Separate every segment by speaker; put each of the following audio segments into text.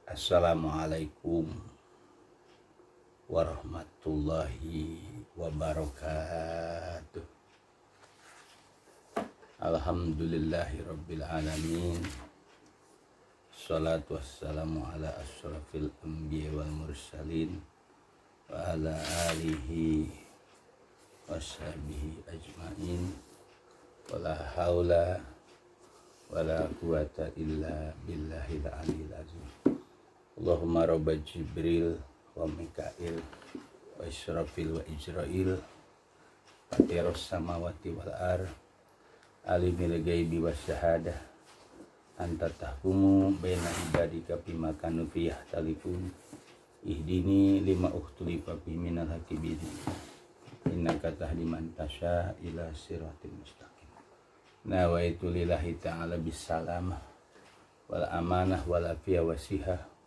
Speaker 1: Assalamualaikum warahmatullahi wabarakatuh. Alhamdulillahi rabbil alamin. Salatu wassalamu ala asyrafil anbiya wal mursalin wa ala alihi washabihi ajmain. Wala haula wala quwata illa billahil aliyil azim. Allahumma rabba Jibril wa Mikail wa Israfil wa Ijrail fatiros samawati wal ar alimil ghaibi was syahadah anta tahkumu baina ibadika bima kanu fi yahtalifun ihdini lima ukhtulifa fi minal haqqi innaka tahdi man tasya ila siratil mustaqim. Nawaitu lillahi ta'ala bisalamah wal amanah wal afiyah wasihah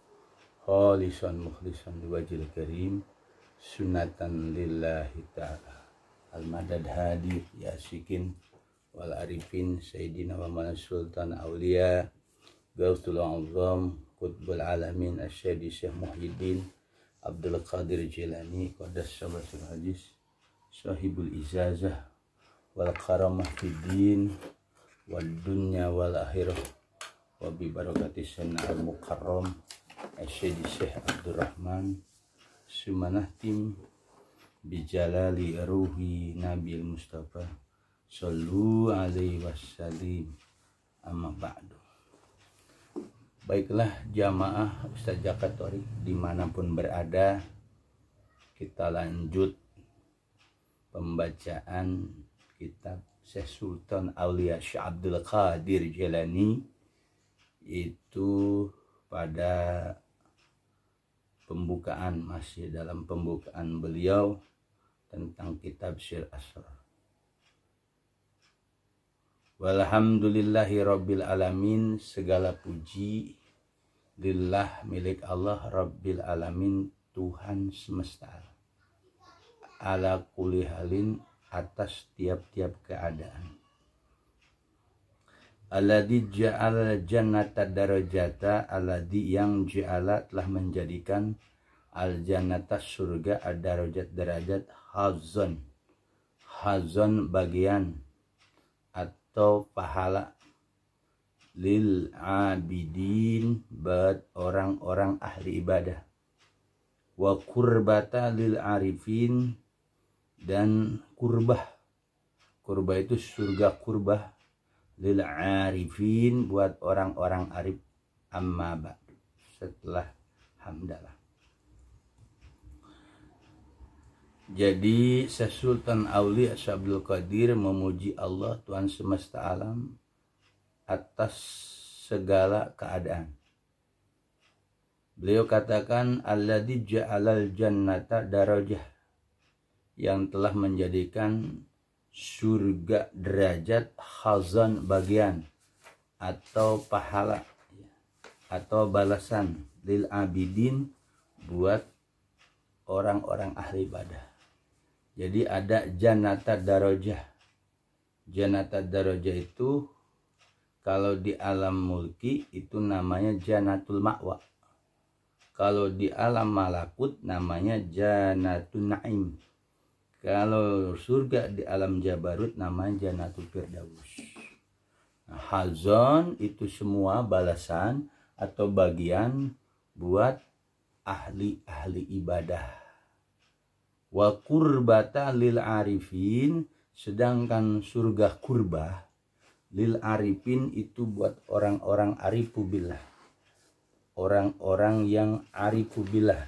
Speaker 1: khalisan mukhlisan liwajhil karim sunnatan lillahi ta'ala al-madad hadi yasikin wal arifin sayyidina wa man sultan awliya gausul azam qutbul alamin asyadi Syekh Muhyiddin Abdul Qadir Jilani qaddasallasul hadis sahibul izazah wal karamah fid din wad dunya wal akhirah wa bi barakati sanna al mukarram asyadi Syekh Abdurrahman sumanahtim bijalali ruhi nabil mustafa sallu alaihi wassalim amma ba'du. Baiklah jamaah Ustaz Zakat Thorik dimanapun berada, kita lanjut pembacaan kitab Syekh Sultan Aulia Syekh Abdul Qadir Jilani, itu pada pembukaan, masih dalam pembukaan beliau tentang kitab Sir Asrar. Walhamdulillahi rabbil alamin, segala puji lillah milik Allah rabbil alamin, Tuhan semesta alam, ala kulli halin, atas tiap-tiap keadaan. Alladzi ja'ala jannata darajata, alladzi yang ja'ala telah menjadikan al jannata surga ad-darajat derajat hazon bagian atau pahala lil abidin buat orang-orang ahli ibadah, wa kurbata lil arifin, dan kurbah itu surga kurbah lil arifin buat orang-orang arif. Amma ba'du, setelah hamdalah. Jadi Sultan Aulia Syekh Abdul Qadir memuji Allah Tuhan semesta alam atas segala keadaan. Beliau katakan alladzi ja'alal jannata darajah, yang telah menjadikan surga derajat khazan bagian atau pahala atau balasan lil abidin buat orang-orang ahli ibadah. Jadi ada jannata darajah. Jannata darajah itu kalau di alam mulki itu namanya jannatul ma'wa. Kalau di alam malakut namanya jannatul na'im. Kalau surga di alam jabarut namanya jannatul firdaus. Nah, hazon itu semua balasan atau bagian buat ahli-ahli ibadah. Wa kurbata lil arifin, sedangkan surga kurbah lil arifin itu buat orang-orang arifubillah. Orang-orang yang arifubillah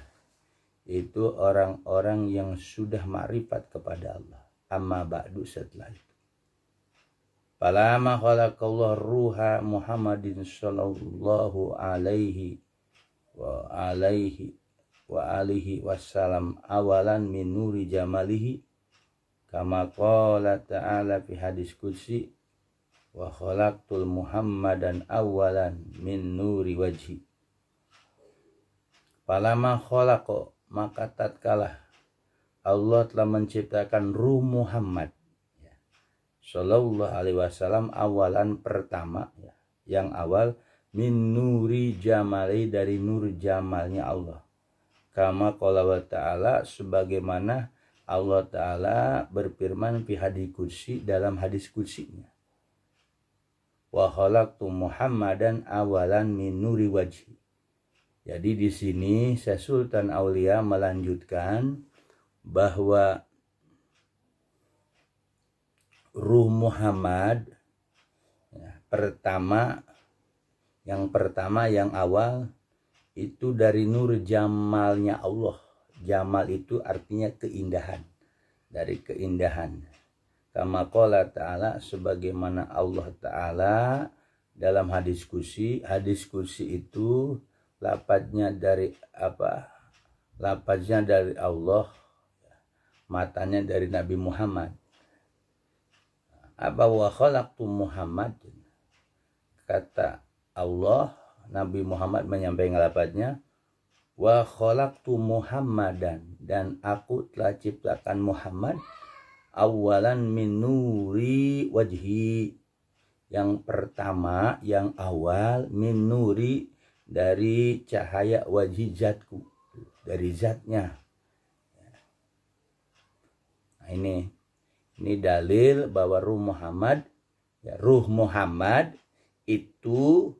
Speaker 1: itu orang-orang yang sudah ma'rifat kepada Allah. Amma ba'du, setelah itu. Palama khalaqallahu ruha Muhammadin sallallahu alaihi wa alihi wassalam awalan min nuri jamalihi, kama qala ta'ala fi hadis qudsi, wa khalaqtul Muhammadan awalan min nuri wajhi. Palama khalaqa, maka tatkala Allah telah menciptakan ruh Muhammad sallallahu alaihi wasallam awalan pertama, yang awal min nuri jamali, dari nur jamalnya Allah. Kama qala wa ta'ala, sebagaimana Allah Ta'ala berfirman fi hadis qudsi, dalam hadis qudsinya. Wa khalaqtu Muhammadan awalan min nuri wajhi. Jadi di sini Syekh Sultan Aulia melanjutkan bahwa ruh Muhammad yang awal itu dari nur jamalnya Allah. Jamal itu artinya keindahan, dari keindahan. Kama qala ta'ala, sebagaimana Allah Ta'ala dalam hadis kursi. Hadis kursi itu lafadznya dari apa? Lafadznya dari Allah, matanya dari Nabi Muhammad. Apa wa khalaqtu Muhammad, kata Allah, Nabi Muhammad menyampaikan lafadznya wa khalaqtu Muhammadan, dan aku telah ciptakan Muhammad awalan min nuri wajhi, yang pertama, yang awal, min nuri, dari cahaya wajhi, zatku, dari zatnya. Nah, ini dalil bahwa ruh Muhammad itu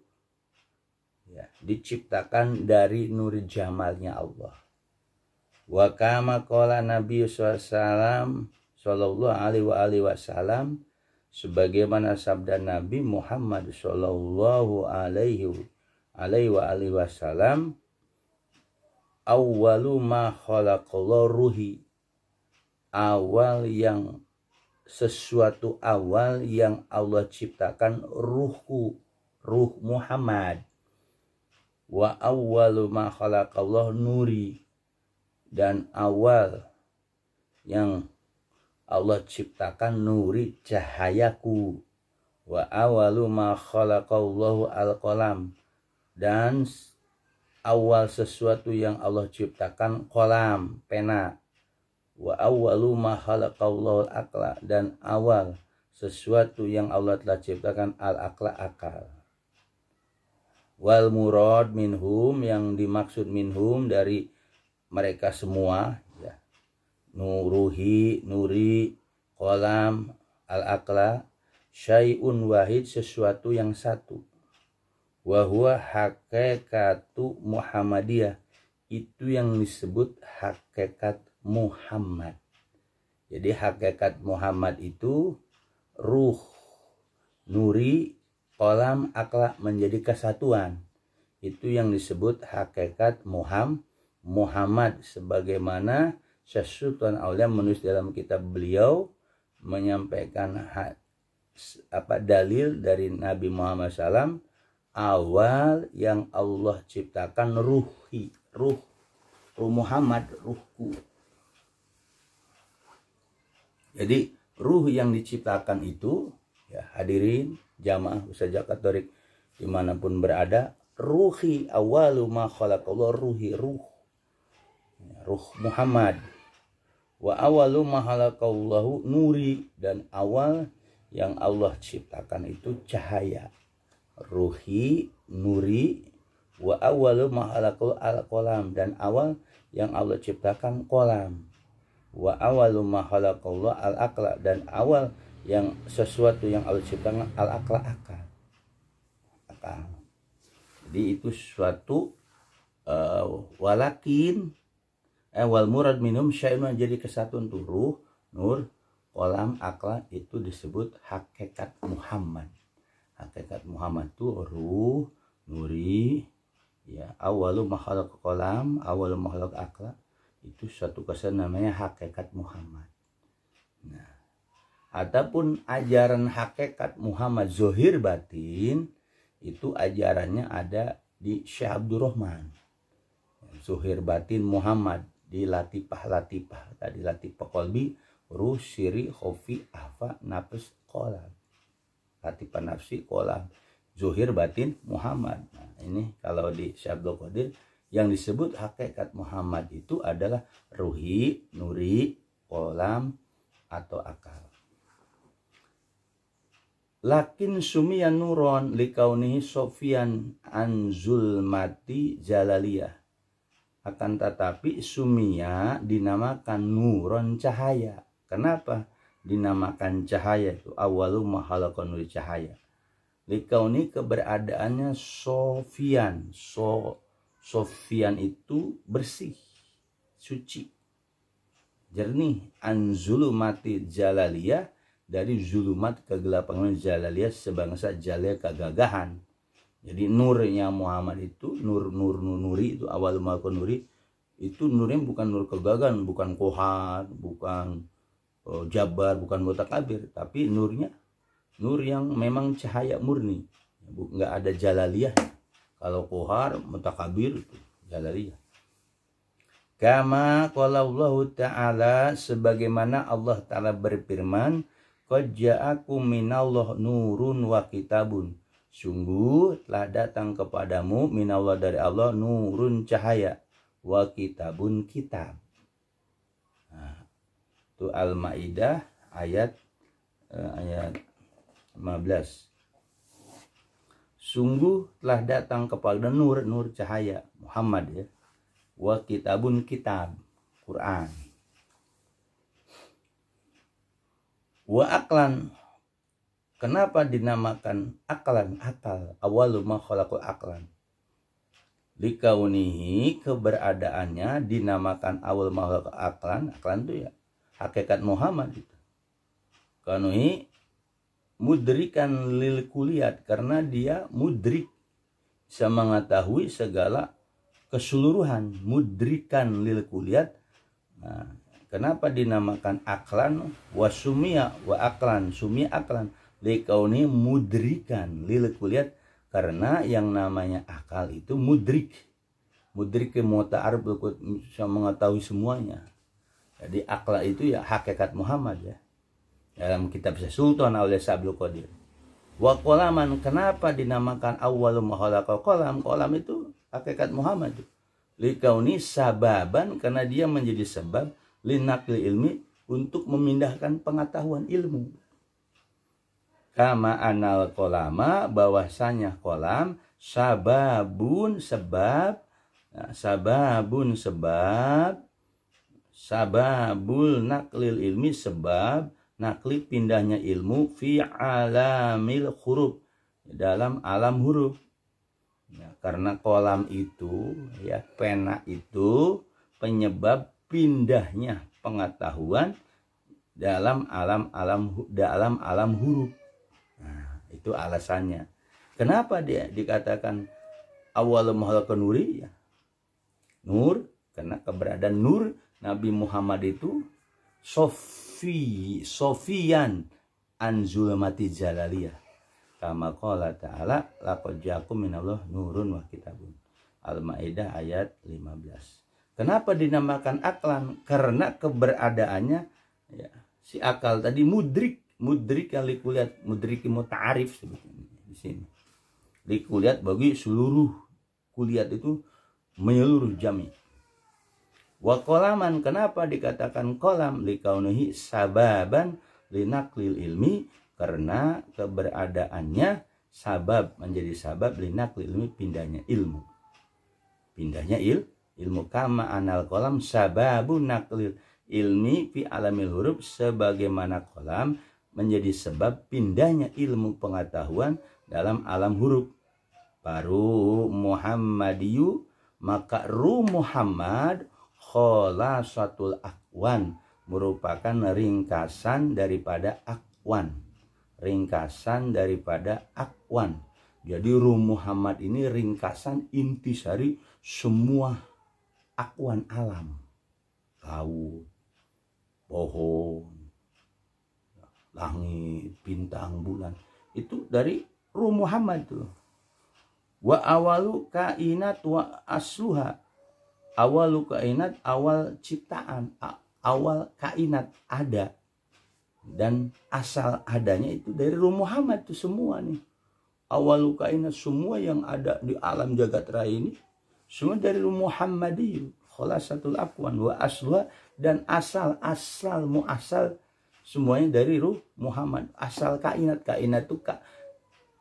Speaker 1: diciptakan dari nur jamalnya Allah. Wa kama qala Nabi sallallahu alaihi wasallam, sebagaimana sabda Nabi Muhammad sallallahu alaihi wasallam, awwalu ma khalaqallahu ruhi, sesuatu awal yang Allah ciptakan ruhku, ruh Muhammad. Wa awwalu ma khalaqallahu nuri, dan awal yang Allah ciptakan nuri, cahayaku. Wa awwalu ma khalaqallahu al-qalam, dan awal sesuatu yang Allah ciptakan qalam, pena. Wa awwalu ma khalaqallahu al-aqla, dan awal sesuatu yang Allah telah ciptakan al-aqla, akal. Wal murad minhum, yang dimaksud minhum dari mereka semua, ya. Nuruhi, nuri, qalam, al-aqla, syai'un wahid, sesuatu yang satu. Wa huwa hakikatu Muhammadiyah, itu yang disebut hakikat Muhammad. Jadi hakikat Muhammad itu ruh, nuri, qalam, akla, menjadi kesatuan. Itu yang disebut hakikat Muhammad, sebagaimana Syekh Sultan Aulia menulis dalam kitab beliau menyampaikan dalil dari Nabi Muhammad SAW, awal yang Allah ciptakan ruh Muhammad, ruhku. Jadi ruh yang diciptakan itu, ya hadirin jamaah usaha Katolik dimanapun berada, ruhi awalu ma khalaqallahu, ruhi, ruh Muhammad. Wa awalu ma khalaqallahu nuri, dan awal yang Allah ciptakan itu cahaya, ruhi, nuri. Wa awalu ma khalaqallahu al-qalam, dan awal yang Allah ciptakan qalam. Wa awalu ma khalaqallahu al-aqla, dan awal yang sesuatu yang Allah ciptakan al-aqla, akal. Jadi itu suatu walakin wal murad minum syai'un, jadi kesatuan tuh ruh, nur, qalam, akla, itu disebut hakikat Muhammad. Hakikat Muhammad tuh ruh, nuri, ya, awalu ma khalaq qalam, awalu ma khalaq akla, itu suatu kesan namanya hakikat Muhammad. Nah, adapun ajaran hakikat Muhammad zohir batin, itu ajarannya ada di Syekh Abdurrahman. Zohir batin Muhammad di latifah, tadi latifah qalbi, ruh, siri, khofi, ahfa, nafs, qalam. Latifah nafsi, qalam. Zohir batin Muhammad. Nah, ini kalau di Syekh Abdul Qadir yang disebut hakikat Muhammad itu adalah ruhi, nuri, qalam, atau akal. Lakin sumiya nuron likaunihi sofian anzulmati jalaliyah. Akan tetapi sumiya dinamakan nuron cahaya. Kenapa dinamakan cahaya itu? Awalu mahalakon nuri cahaya. Likauni keberadaannya sofian. Sofian itu bersih, suci, jernih. Anzulmati jalaliyah, dari zulumat kegelapan jalaliyah sebangsa jalaliyah kegagahan. Jadi nurnya Muhammad itu nuri itu awal malkun nuri itu nurnya bukan nur kegagahan, bukan kohar, bukan jabar, bukan mutakabir, tapi nurnya nur yang memang cahaya murni, nggak ada jalaliyah. Kalau kohar, mutakabir itu jalaliyah. Kama qala Allah Ta'ala, sebagaimana Allah Ta'ala berfirman, qad ja'akum minallah nurun wa kitabun. Sungguh telah datang kepadamu minallah dari Allah nurun cahaya wa kitabun kitab. Nah, itu Al-Maidah ayat 15. Sungguh telah datang kepada nur cahaya Muhammad ya. Wa kitabun kitab Quran. Wa aklan, kenapa dinamakan aklan, akal? Awalu ma khalaqul aklan. Likaunihi, keberadaannya dinamakan awal ma khalaqul aklan. Aklan itu ya hakikat Muhammad itu. Kanuhi mudrikan lil kuliat, karena dia mudrik, bisa mengetahui segala keseluruhan. Mudrikan lil kuliat. Nah, kenapa dinamakan aklan? Wasumia wa aklan, sumia aklan likauni mudrikan lil kuliat, karena yang namanya akal itu mudrik ke muta'arif, bisa mengetahui semuanya. Jadi akal itu ya hakikat Muhammad ya. Dalam kitab Sultan oleh Sablu Qadir. Wa qalaman, kenapa dinamakan awwalu ma khalaqal qalam? Qalam itu hakikat Muhammad. Likauni sababan, karena dia menjadi sebab linakli ilmi, untuk memindahkan pengetahuan ilmu. Kama anal kolama, bahwasanya kolam sababun sebab, sababul naklil ilmi, sebab nakli pindahnya ilmu, fi alamil huruf, dalam alam huruf ya, karena kolam itu ya, pena itu penyebab pindahnya pengetahuan dalam alam huruf. Nah, itu alasannya. Kenapa dia dikatakan awal mahalakun nuri ya? Nur, karena keberadaan nur Nabi Muhammad itu sofian anzulmati jalaliyah. Kama qala ta'ala laqad ja'akum minallah nurun wa kitabun. Al-Maidah ayat 15. Kenapa dinamakan aklan? Karena keberadaannya ya, si akal tadi mudrik yang likuliat, mudrik muta'arif sebetulnya di sini. Likuliat bagi seluruh kuliat itu menyeluruh jami. Wa qalaman, kenapa dikatakan kolam? Likaunihi sababan linaklil ilmi, karena keberadaannya sabab, menjadi sabab linaklil ilmi, pindahnya ilmu. Ilmu kama anal kolam sababun naklil ilmi fi alamil huruf, sebagaimana kolam menjadi sebab pindahnya ilmu pengetahuan dalam alam huruf. Baru Muhammadiyu, maka Ruh Muhammad kholasatul akwan, merupakan ringkasan daripada akwan. Jadi Ruh Muhammad ini ringkasan intisari semua akwan alam. Laut, pohon, langit, bintang, bulan, itu dari Ruh Muhammad tuh. Wa awalu kainat wa asluha. Awalu kainat, awal ciptaan, awal kainat ada, dan asal adanya itu dari Ruh Muhammad tuh semua nih. Awalu kainat, semua yang ada di alam jagat raya ini semua dari Ruh Muhammadiyyu kholasatul akwan wa asluha, dan asal muasal semuanya dari ruh Muhammad. Asal kainat itu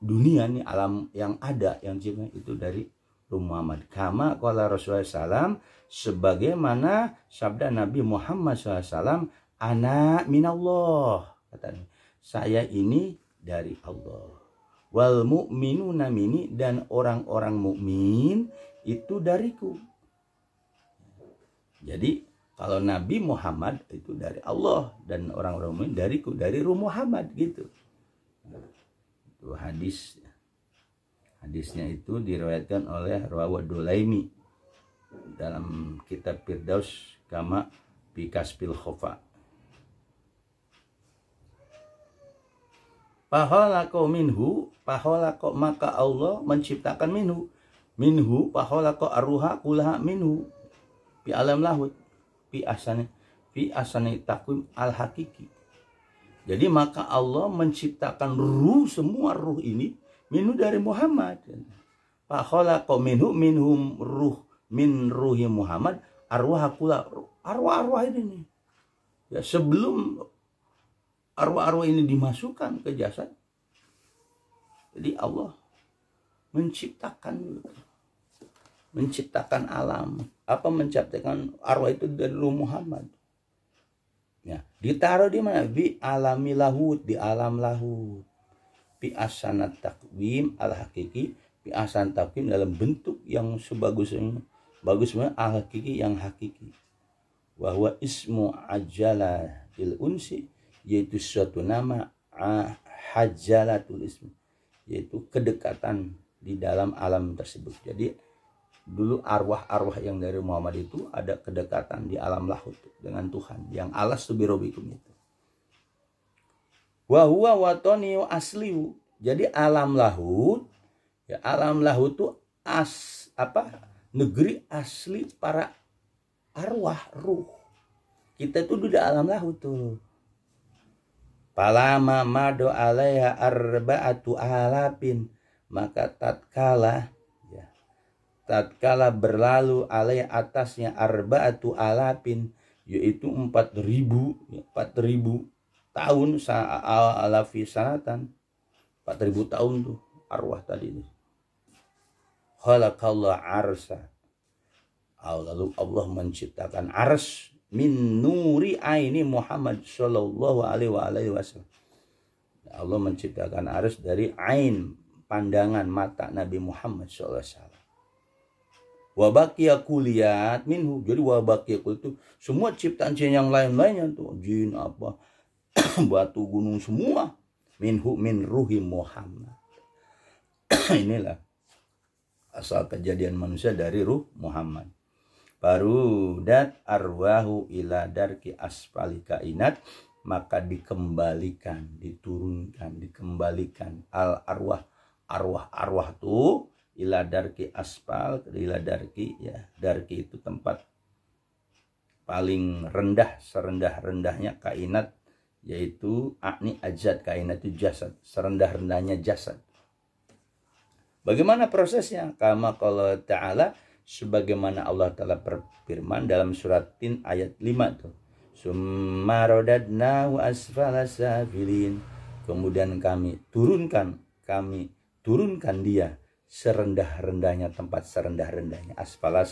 Speaker 1: dunia nih, alam yang ada yang cipta itu dari ruh Muhammad. Kama qala Rasulullah SAW, sebagaimana sabda Nabi Muhammad SAW, ana minallah, katanya, saya ini dari Allah. Wal mu'minuna minni, dan orang-orang mukmin itu dariku. Jadi kalau Nabi Muhammad itu dari Allah dan orang-orang mukmin dariku, dari ruh Muhammad gitu. Itu hadis. Hadisnya itu diriwayatkan oleh Rawad Dulaimi dalam kitab Firdaus kama Bikasbil Khofa. Pahalako minhu, pahalako maka Allah menciptakan minhu pahalako arruha kulaha minhu fi alam lahut fi asani takwim al hakiki. Jadi maka Allah menciptakan semua ruh ini minhu dari Muhammad. Pahalako minhum ruh min ruhi Muhammad arwah kula, arwah ini nih. Ya, sebelum arwah-arwah ini dimasukkan ke jasad, jadi Allah menciptakan alam. Apa menciptakan arwah itu dari ruh Muhammad? Ya, ditaruh di mana? Di alami lahut, di alam lahut. Bi asanat takwim al hakiki, bi asan takwim dalam bentuk yang sebagusnya al hakiki, yang hakiki. Bahwa ismu ajala il unsi, yaitu suatu nama hajalatul ismi, yaitu kedekatan di dalam alam tersebut. Jadi dulu arwah-arwah yang dari Muhammad itu ada kedekatan di alam lahut dengan Tuhan, yang alas tu birobikum itu. Wa huwa watoni asliu. Jadi alam lahut, ya alam lahut itu negeri asli para arwah ruh. Kita itu di alam lahut tuh. Palama mado alaiha arba'atu alapin, maka tatkala berlalu alaiha atasnya arba'atu alapin, yaitu 4.000 tahun, alafi sanatan, 4.000 tahun tuh arwah tadi ini. Khalaqallah arsa, lalu Allah menciptakan ars min nuri aini Muhammad sallallahu alaihi wasallam. Allah menciptakan ars dari ain, pandangan mata Nabi Muhammad sallallahu alaihi wasallam. Wa baqiya kuliyat minhu. Jadi wa baqiya kul itu semua ciptaan yang lain-lainnya tuh, jin apa batu gunung semua minhu min ruhi Muhammad. Inilah asal kejadian manusia dari ruh Muhammad. Barudat arwahu ila darki asfali kainat, maka dikembalikan, dikembalikan al arwah tuh ila darki asfal, ila darki, ya darki itu tempat paling rendah, serendah-rendahnya kainat, yaitu akni ajad, kainat itu jasad, serendah-rendahnya jasad. Bagaimana prosesnya? Kama qala ta'ala, sebagaimana Allah Ta'ala berfirman dalam surat Tin ayat 5 tuh. Summa radadnahu asfala safilin. Kemudian kami turunkan dia serendah-rendahnya, tempat serendah-rendahnya, asfala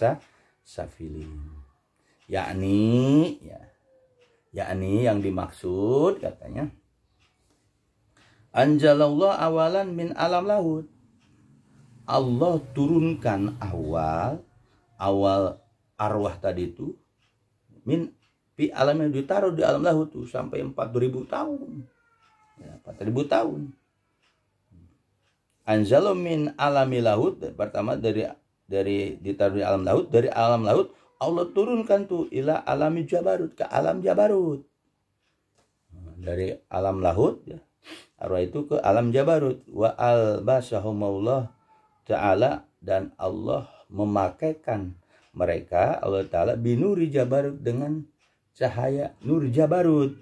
Speaker 1: safilin. Yakni yang dimaksud katanya anjalallah awalan min alam lahut. Allah turunkan awal arwah tadi itu min fi alam, yang ditaruh di alam lahut tuh sampai 4.000 tahun. Ya, 4.000 tahun. Anzalu min alami lahut, pertama dari ditaruh di alam lahut, dari alam lahut Allah turunkan tuh ila alami jabarut, ke alam jabarut. Dari alam lahut ya, arwah itu ke alam jabarut. Wa albasahumullah Ta'ala, dan Allah memakaikan mereka, Allah Ta'ala binuri jabarut, dengan cahaya nur jabarut.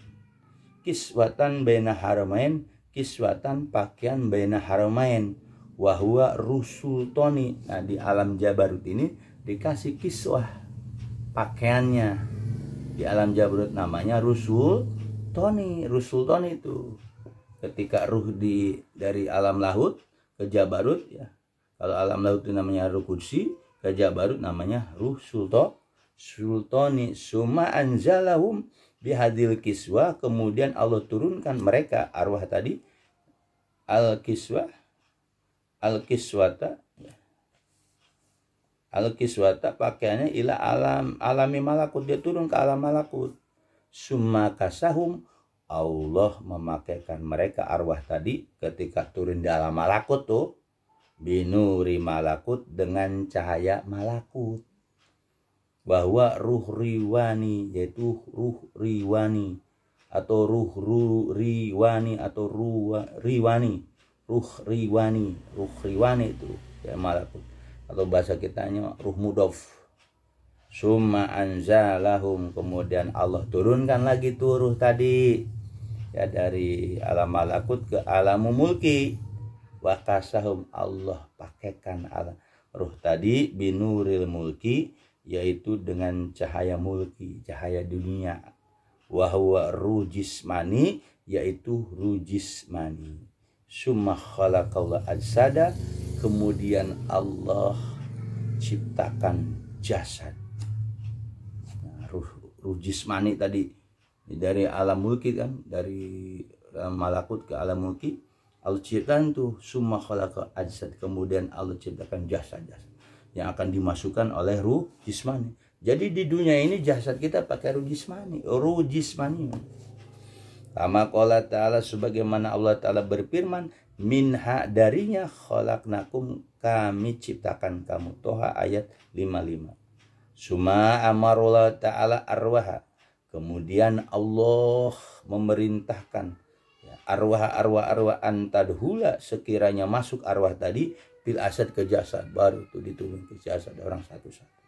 Speaker 1: Kiswatan baina haramain, kiswatan pakaian baina haramain, wahwa rusultoni. Nah di alam jabarut ini dikasih kiswah pakaiannya. Di alam jabarut namanya rusul, sultani, ruh sultani itu ketika ruh dari alam lahut ke jabarut ya. Kalau alam lahut itu namanya ruh qudsi, ke jabarut namanya ruh sultani. Summa anzalahum bihadil kiswah, kemudian Allah turunkan mereka arwah tadi al-kiswata pakaiannya ila alami malakut, dia turun ke alam malakut. Summa kasahum, Allah memakaikan mereka arwah tadi ketika turun di alam malakut tuh binuri malakut, dengan cahaya malakut, bahwa ruh riwani, yaitu ruh riwani atau ruh riwani atau ruh riwani itu ya malakut, atau bahasa kitanya ruh mudhof. Summa anzalahum, kemudian Allah turunkan lagi tuh ruh tadi ya dari alam malakut ke alam mulki. Wa kasahum, Allah pakaikan ruh tadi binuril mulki, yaitu dengan cahaya mulki, cahaya dunia. Wa huwa ruh jismani, yaitu ruh jismani. Summa khalaqallahu ajsada, kemudian Allah ciptakan jasad. Nah, ruh jismani tadi dari alam mulki kan, dari malakut ke alam mulki Allah ciptakan tuh summa khalaqa ajsad, kemudian Allah ciptakan jasad yang akan dimasukkan oleh ruh jismani. Jadi di dunia ini jasad kita pakai ruh jismani. Kama qala ta'ala, sebagaimana Allah Ta'ala berfirman, minha, darinya khalaqnakum, kami ciptakan kamu. Toha ayat 55. Suma amarullah ta'ala arwaha, kemudian Allah memerintahkan arwah antadhula, sekiranya masuk arwah tadi fil asad ke jasad, baru itu diturun ke jasad orang satu-satu.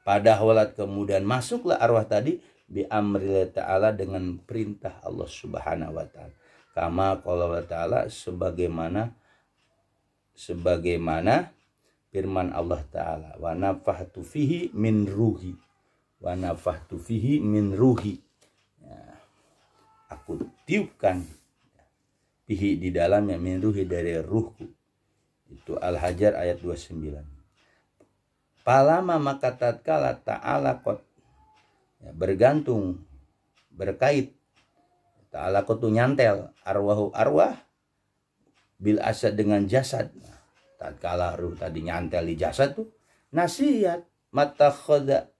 Speaker 1: Pada walat, kemudian masuklah arwah tadi bi amrillah ta'ala, dengan perintah Allah Subhanahu wa ta'ala. Kama qala ta'ala, sebagaimana firman Allah Ta'ala, wa nafahtu fihi min ruhi, ya, aku tiupkan fihi di dalamnya min ruhi, dari ruhku. Itu Al-Hajar ayat 29. Palama, maka tatkala ta'ala kot ya, bergantung, berkait, ta'ala kot itu nyantel, arwah bil asad, dengan jasad. Tatkala ruh tadi nyantel di jasad tuh, nasihat mata khoda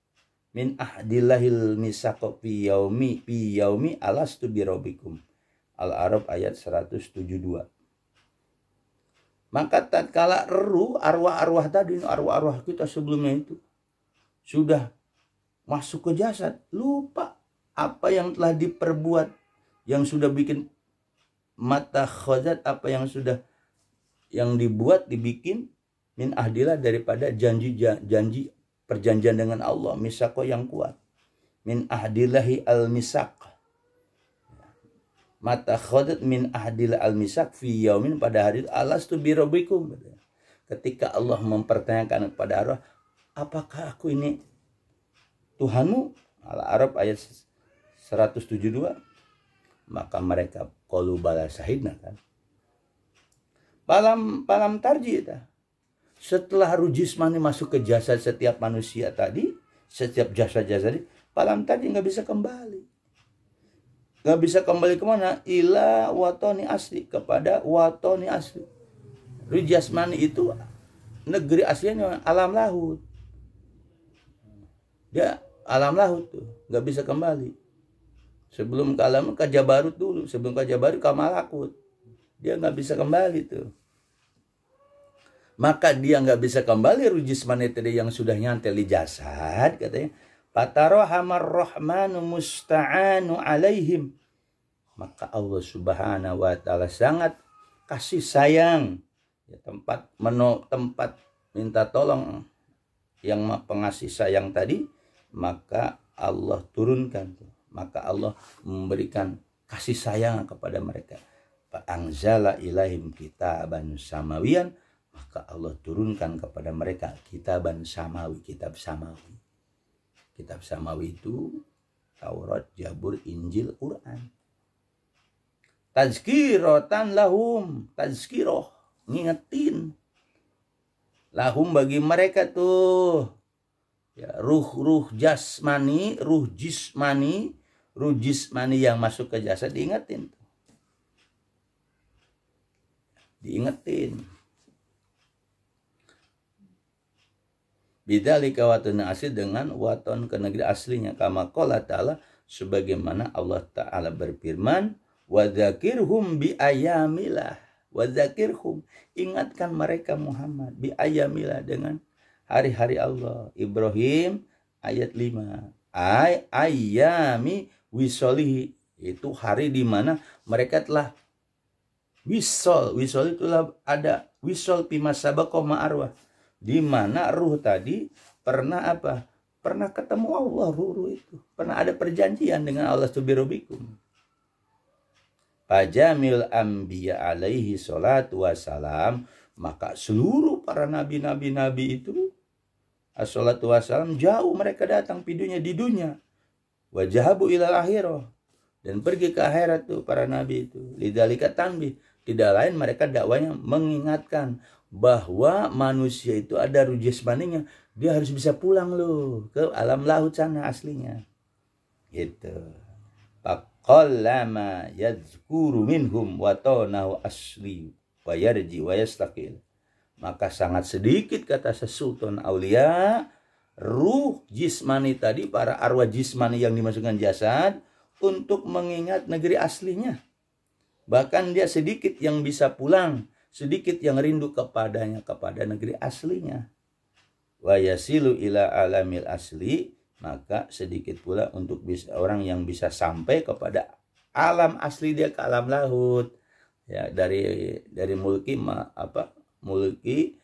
Speaker 1: min ahdillahil misaqo fi yaumi alastu birabbikum. Al-Arab ayat 172. Maka tatkala ruh, arwah-arwah tadi, arwah-arwah kita sebelumnya itu sudah masuk ke jasad, lupa apa yang telah diperbuat, yang sudah bikin mata khazat, apa yang sudah dibikin min ahdillah, daripada janji perjanjian dengan Allah, misaqo yang kuat, min ahdillahi al-misaq, mata khodat min ahdil al-misak fi yaumin, pada hari alastu birabbikum. Ketika Allah mempertanyakan kepada arwah, apakah aku ini Tuhanmu? Al-Arab ayat 172. Maka mereka qalu bala syahidna kan. Palam tarji itu. Setelah ruh jismani masuk ke jasad setiap manusia tadi, setiap jasad-jasad tadi, palam tarji nggak bisa kembali. Gak bisa kembali kemana? Ila watoni asli, kepada watoni asli. Ruh jasmani itu negeri aslinya alam lahut. Dia alam lahut tuh, gak bisa kembali. Sebelum ke alam ke jabarut dulu, sebelum ke jabarut ke malakut, dia gak bisa kembali tuh. Maka dia gak bisa kembali ruh jasmani tadi yang sudah nyantel di jasad, katanya. Fatarohamar rahmanu musta'anu alaihim, maka Allah Subhanahu wa ta'ala sangat kasih sayang ya, tempat minta tolong yang pengasih sayang tadi, maka Allah turunkan, maka Allah memberikan kasih sayang kepada mereka. Fa'anzala ilaihim kitaban samawiyan, maka Allah turunkan kepada mereka kitaban samawi, kitab samawi. Kitab samawi itu Taurat, Zabur, Injil, Quran. tazkiratan lahum, tazkiroh, ngingetin lahum bagi mereka tuh ya, ruh jasmani, ruh jismani yang masuk ke jasad diingetin. Bidzalika waton asli dengan waton ke negeri aslinya, kama qala ta'ala, sebagaimana Allah Ta'ala berfirman, wadzakirhum bi ayamillah, wadzakirhum, ingatkan mereka Muhammad bi ayamillah, dengan hari-hari Allah. Ibrahim ayat 5. Ayami wisolihi, itu hari di mana mereka telah wisol itulah ada wisol pimasabaqo ma'arwah, di mana ruh tadi pernah apa? Pernah ketemu Allah, ruh itu pernah ada perjanjian dengan Allah subirobikum. Pajamil anbiya alaihi salatu wassalam, maka seluruh para nabi-nabi itu assalatu wassalam, jauh mereka datang pidunya di dunia, wajahabu ilal akhirah, dan pergi ke akhirat tuh para nabi itu. Lidzalika tanbih, tidak lain mereka dakwanya mengingatkan bahwa manusia itu ada ruh jasmaninya, dia harus bisa pulang loh ke alam laut sana aslinya gitu. Faqallama yadhkuru minhum wa tanahu asli wa yarji wa yastaqil, maka sangat sedikit, kata sesultan aulia, ruh jismani tadi, para arwah jismani yang dimasukkan jasad, untuk mengingat negeri aslinya. Bahkan dia sedikit yang bisa pulang, sedikit yang rindu kepadanya, kepada negeri aslinya. Wa yasilu ila alamil asli, maka sedikit pula untuk bisa orang yang bisa sampai kepada alam asli dia, ke alam laut. Ya, dari mulki mulki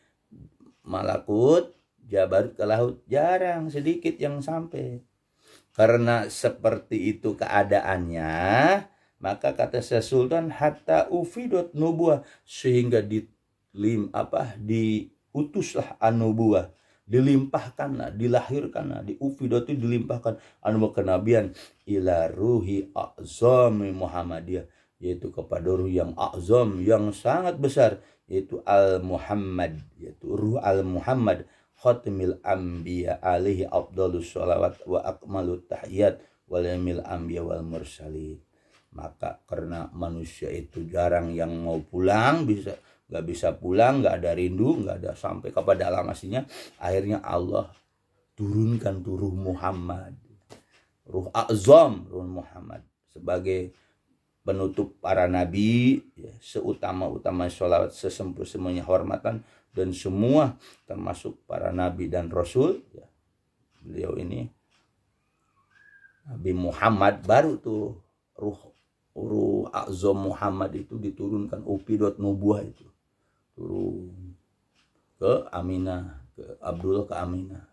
Speaker 1: malakut jabarut ke laut, jarang, sedikit yang sampai. Karena seperti itu keadaannya, maka kata Syekh Sultan, hatta ufidot nubuah, sehingga diutuslah anubuah, dilimpahkanlah, dilahirkanlah, diufidot itu dilimpahkan anubuah kenabian ila ruhi a'zami Muhammadiyah, yaitu kepada ruh yang a'zam, yang sangat besar, yaitu al-Muhammad, yaitu ruh al-Muhammad, khatimil anbiya alaihi afdhalus sholawat wa akmalut tahiyat wal yamil anbiya wal mursalin. Maka karena manusia itu jarang yang mau pulang, nggak bisa pulang, nggak ada rindu, nggak ada sampai kepada alam aslinya, akhirnya Allah turunkan tuh ruh Muhammad, ruh a'zam, ruh Muhammad, sebagai penutup para nabi, ya, seutama-utama sholawat, sesempurna hormatan, dan semua termasuk para nabi dan rasul, ya. Beliau ini Nabi Muhammad, baru tuh ruh a'zam Muhammad itu diturunkan, upidot nubuah itu turun ke Aminah, ke Abdullah, ke Aminah,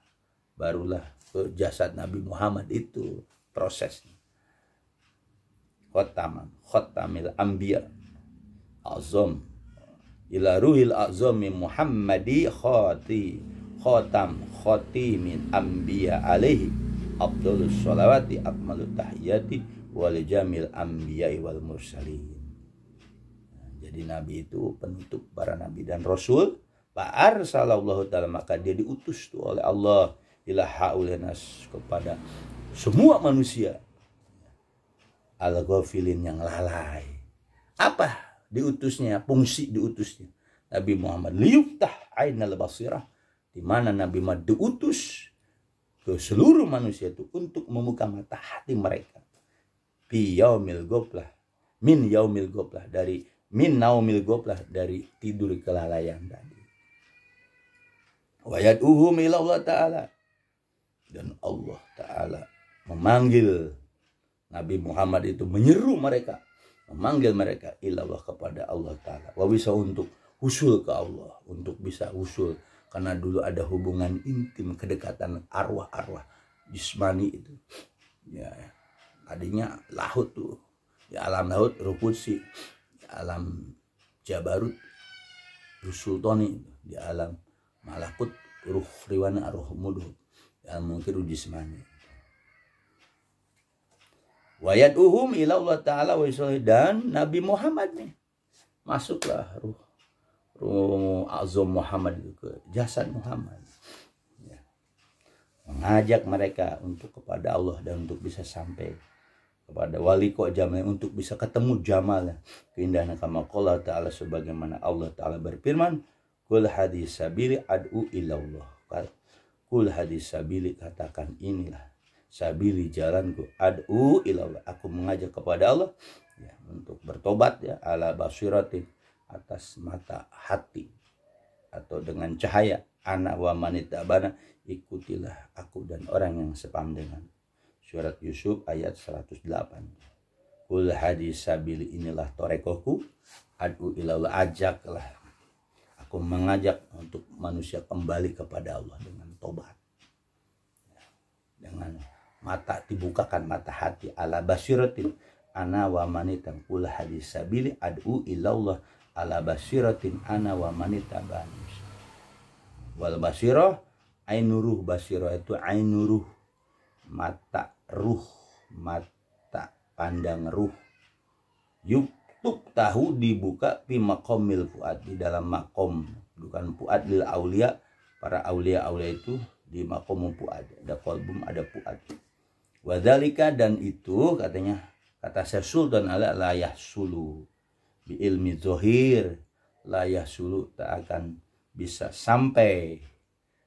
Speaker 1: barulah ke jasad Nabi Muhammad. Itu prosesnya. Khatamil anbiya azam ila ruhil azami Muhammadi khatimin anbiya alaihi afdhalus sholawati akmalut tahiyati wal jamil anbiya wal mursalin. Jadi nabi itu penutup para nabi dan rasul. Fa'arsalallahu ta'ala, maka dia diutus tuh oleh Allah ila haulinas, kepada semua manusia al-ghafilin, yang lalai. Apa diutusnya, fungsi diutusnya Nabi Muhammad? Liyuftah ainal basirah, di mana Nabi Muhammad diutus ke seluruh manusia itu untuk membuka mata hati mereka. Fi yaumil ghaflah, min yaumil ghaflah, dari min naumil ghaflah, dari tidur kelalaian tadi. Wa yad'uhum ila Allah Ta'ala, dan Allah Ta'ala memanggil Nabi Muhammad itu, menyeru mereka, memanggil mereka ilallah, kepada Allah Ta'ala. Wa bisa, untuk usul ke Allah, untuk bisa usul, karena dulu ada hubungan intim, kedekatan arwah-arwah jismani itu. Ya, tadinya laut tuh, di alam laut ruh qudsi, di alam jabarut ruh sultani, di alam malakut ruh riwana, ruh mudhud, yang mungkin ruh jismani. Wa yad'uhum ila Allah Ta'ala wa dan Nabi Muhammad nih. Masuklah ruh azam Muhammad itu ke jasad Muhammad. Ya. Mengajak mereka untuk kepada Allah dan untuk bisa sampai kepada wali kok jamal, untuk bisa ketemu jamal keindahan kama qala ta'ala, sebagaimana Allah Ta'ala berfirman, kul hadis sabili ad'u ilallah. Kul hadis sabili, katakan inilah sabili jalanku, ad'u ilallah, aku mengajak kepada Allah ya, untuk bertobat ya, ala basiratin, atas mata hati atau dengan cahaya, ana wa manitabana, ikutilah aku dan orang yang sepaham dengan. Surat Yusuf ayat 108. Kul hadis sabili, inilah torekohku, ad'u ilallah, ajaklah, aku mengajak untuk manusia kembali kepada Allah dengan tobat ya, dengan mata dibukakan mata hati, ala basiratin ana wa manitam. Kul hadis sabili ad'u ilallah ala basiratin ana wa manitabana. Wal basirah ainuruh, basirah itu ainuruh, mata ruh, mata pandang ruh. Yuktuk tahu, dibuka fi maqamil fuad, di dalam makom, bukan fuad lil aulia, para aulia itu di maqamul fuad, ada qalbum, ada fuad. Wadzalika, dan itu katanya, kata Syekh Sultan ala la yahsulu bi ilmi zohir, la yahsulu, tak akan bisa sampai,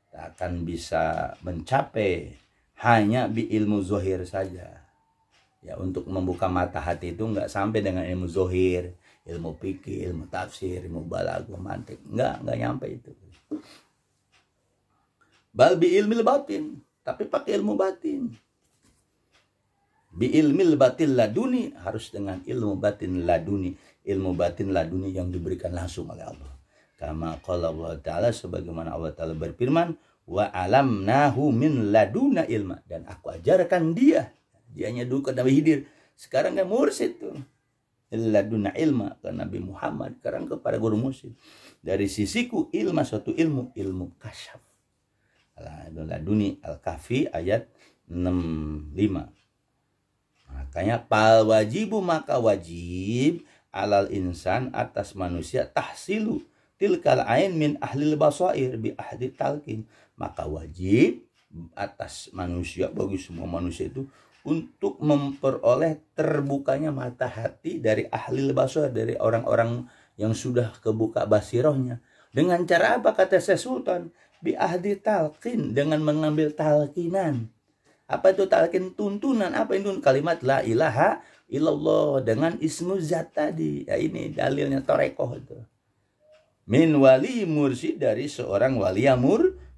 Speaker 1: tak akan bisa mencapai hanya bi ilmu zohir saja ya. Untuk membuka mata hati itu nggak sampai dengan ilmu zohir, ilmu fikih, ilmu tafsir, ilmu balaghah, mantik, nggak nyampe itu. Bal bi ilmil batin, tapi pakai ilmu batin. Bi ilmil batin laduni, harus dengan ilmu batin laduni, ilmu batin laduni yang diberikan langsung oleh Allah. Kama qala Allah Ta'ala, sebagaimana Allah Ta'ala berfirman, wa alamnahu min laduna ilma, dan aku ajarkan dianya dulu ke Nabi Khidir, sekarang kan mursyid tuh, laduna ilma ke Nabi Muhammad, sekarang kepada guru mursyid. Dari sisiku ilma, suatu ilmu kasyaf. Laduni Al-Kahfi ayat 65. Makanya pal wajibu, maka wajib alal insan, atas manusia, tahsilu tilkal ain min ahlil basair bi ahdi talqin, maka wajib atas manusia, bagi semua manusia itu, untuk memperoleh terbukanya mata hati dari ahlil basair, dari orang-orang yang sudah kebuka basirohnya. Dengan cara apa, kata Syekh Sultan? Bi ahdi talqin, dengan mengambil talqinan. Apa itu talqin? Tuntunan. Apa itu? Kalimat la ilaha illallah dengan ismu zat tadi. Ya, ini dalilnya torekoh itu. Min wali mursyid, dari seorang wali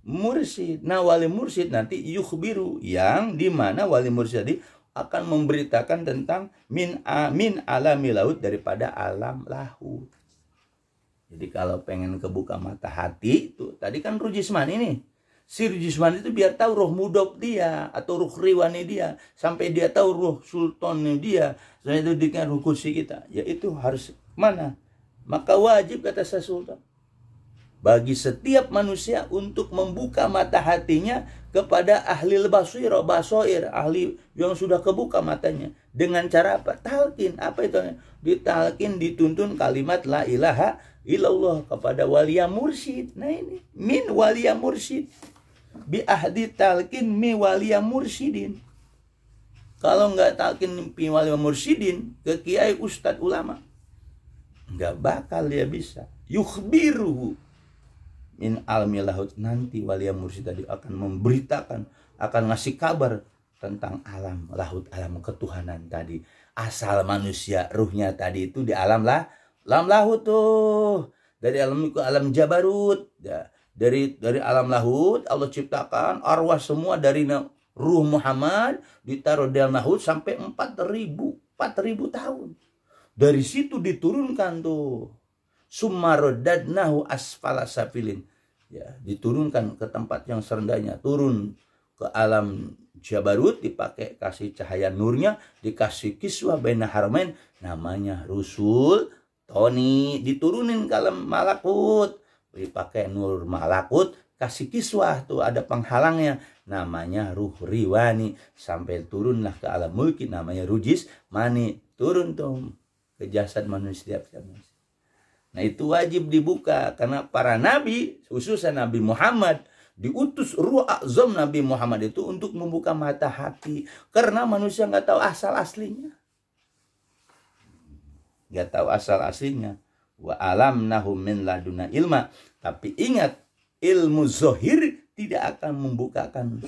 Speaker 1: mursyid. Nah, wali mursyid nanti yukhbiru, yang dimana wali mursyid tadi akan memberitakan tentang min alami laut, daripada alam lahut. Jadi kalau pengen kebuka mata hati itu, tadi kan ruh jismani nih. Si ruh jismani itu biar tahu roh mudok dia atau ruh riwani dia, sampai dia tahu ruh sultannya dia, sampai itu dengan ruh kursi kita. Ya itu harus mana? Maka wajib, kata Syekh Sultan, bagi setiap manusia untuk membuka mata hatinya kepada ahli basoir, ahli yang sudah kebuka matanya. Dengan cara apa? Talqin. Apa itu? Ditalqin, dituntun kalimat la ilaha illallah kepada waliya mursyid. Nah ini min waliya mursyid, bi ahdi talqin mi waliya mursyidin. Kalau nggak talqin mi waliya mursyidin ke kiai ustadz ulama, nggak bakal dia bisa. Yukhbiruhu min almi lahut, nanti waliya mursyid tadi akan memberitakan, akan ngasih kabar tentang alam lahut, alam ketuhanan tadi. Asal manusia ruhnya tadi itu di alam lahut tuh, dari alam jabarut ya. Dari alam lahut Allah ciptakan arwah semua dari ruh Muhammad, ditaruh di alam lahut sampai 4.000 tahun. Dari situ diturunkan tuh, summarodadnahu asfala safilin ya, diturunkan ke tempat yang serendahnya, turun ke alam jabarut, dipakai kasih cahaya nurnya, dikasih kiswah baina haramain, namanya Rusul Toni, diturunin ke alam malakut, dipakai nur malakut, kasih kiswah tuh, ada penghalangnya namanya ruh riwani, sampai turunlah ke alam mulki namanya rujis mani, turun tuh ke jasad manusia. Nah itu wajib dibuka, karena para nabi, khususnya Nabi Muhammad, diutus ruh azam Nabi Muhammad itu untuk membuka mata hati, karena manusia nggak tahu asal aslinya, nggak tahu asal aslinya. Wa alamnahu min laduna ilma, tapi ingat, ilmu zohir tidak akan membukakan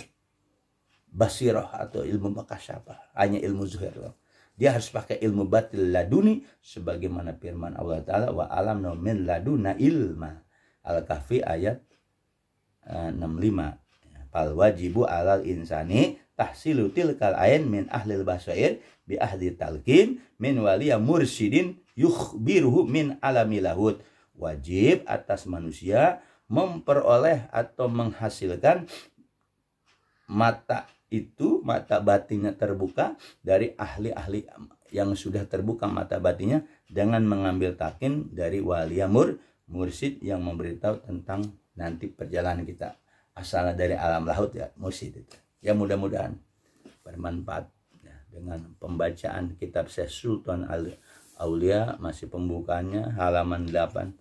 Speaker 1: basirah atau ilmu makasyafah, hanya ilmu zohir. Dia harus pakai ilmu batil laduni, sebagaimana firman Allah Ta'ala, wa alamnahu min laduna ilma. Al-Kahfi ayat 65. Fal wajibu alal insani tahsilu tilkal ain min ahlil basair bi ahli talqin min waliya mursidin yukhbiruhu min alami lahud. Wajib atas manusia memperoleh atau menghasilkan mata itu, mata batinnya terbuka dari ahli-ahli yang sudah terbuka mata batinnya, dengan mengambil takin dari walia mursid yang memberitahu tentang nanti perjalanan kita, asalnya dari alam laut ya, mursid itu. Ya mudah-mudahan bermanfaat ya, dengan pembacaan kitab Syekh Sultan Aulia, masih pembukaannya halaman 8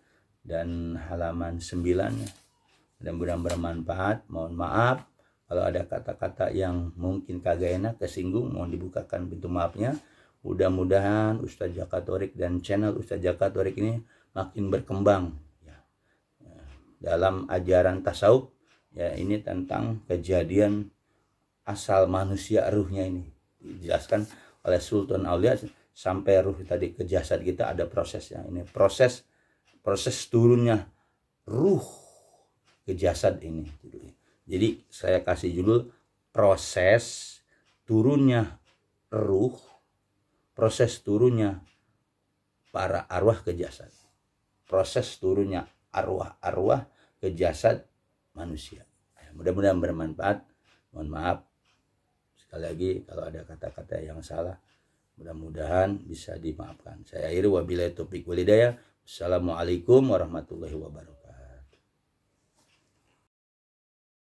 Speaker 1: dan halaman 9. Mudah-mudahan bermanfaat. Mohon maaf kalau ada kata-kata yang mungkin kagak enak, kesinggung, mohon dibukakan pintu maafnya. Mudah-mudahan Ustadz Jakatorik dan channel Ustadz Jakatorik ini makin berkembang ya, dalam ajaran tasawuf ya, ini tentang kejadian asal manusia ruhnya ini dijelaskan oleh Sultan Aulia, sampai ruh tadi ke jasad kita ada prosesnya. Ini proses turunnya ruh ke jasad ini. Jadi saya kasih judul proses turunnya ruh, proses turunnya para arwah ke jasad, proses turunnya arwah ke jasad manusia. Mudah-mudahan bermanfaat. Mohon maaf sekali lagi kalau ada kata-kata yang salah, mudah-mudahan bisa dimaafkan. Saya akhiri, wabillahi taufiq wal hidayah. Assalamualaikum warahmatullahi wabarakatuh.